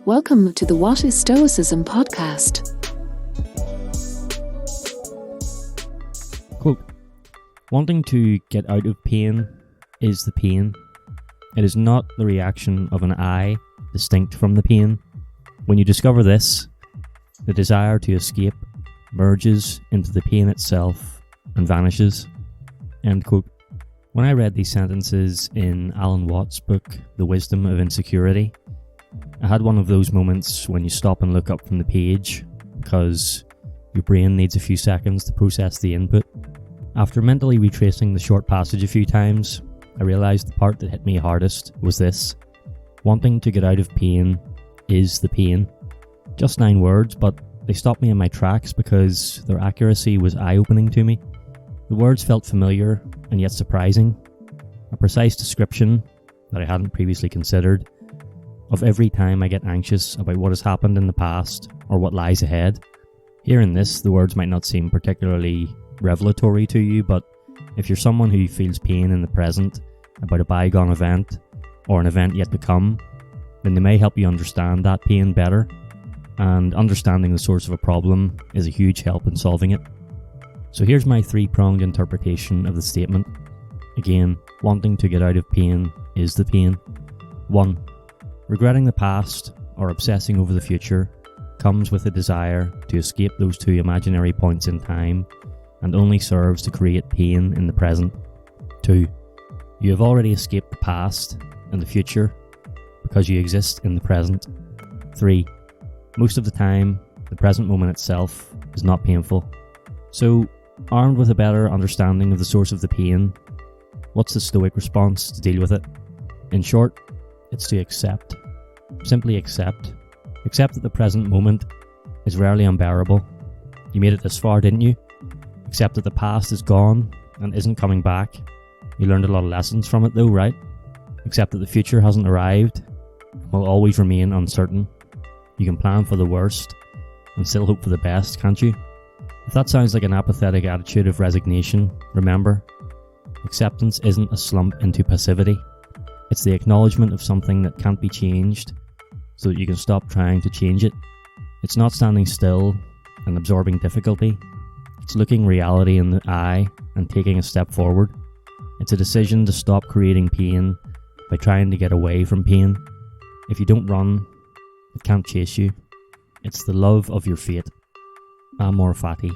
Welcome to the What is Stoicism podcast. Quote, wanting to get out of pain is the pain. It is not the reaction of an I distinct from the pain. When you discover this, the desire to escape merges into the pain itself and vanishes. End quote. When I read these sentences in Alan Watts' book, The Wisdom of Insecurity, I had one of those moments when you stop and look up from the page because your brain needs a few seconds to process the input. After mentally retracing the short passage a few times, I realised the part that hit me hardest was this: wanting to get out of pain is the pain. Just 9 words, but they stopped me in my tracks because their accuracy was eye-opening to me. The words felt familiar and yet surprising, a precise description that I hadn't previously considered of every time I get anxious about what has happened in the past or what lies ahead. Hearing this, the words might not seem particularly revelatory to you, but if you're someone who feels pain in the present about a bygone event or an event yet to come, then they may help you understand that pain better, and understanding the source of a problem is a huge help in solving it. So here's my 3-pronged interpretation of the statement. Again, wanting to get out of pain is the pain. 1. Regretting the past or obsessing over the future comes with a desire to escape those 2 imaginary points in time and only serves to create pain in the present. 2. You have already escaped the past and the future because you exist in the present. 3. Most of the time, the present moment itself is not painful. So, armed with a better understanding of the source of the pain, what's the Stoic response to deal with it? In short, it's to accept. Simply accept. Accept that the present moment is rarely unbearable. You made it this far, didn't you? Accept that the past is gone and isn't coming back. You learned a lot of lessons from it though, right? Accept that the future hasn't arrived and will always remain uncertain. You can plan for the worst and still hope for the best, can't you? If that sounds like an apathetic attitude of resignation, remember, acceptance isn't a slump into passivity. It's the acknowledgement of something that can't be changed so that you can stop trying to change it. It's not standing still and absorbing difficulty. It's looking reality in the eye and taking a step forward. It's a decision to stop creating pain by trying to get away from pain. If you don't run, it can't chase you. It's the love of your fate. Amor fati.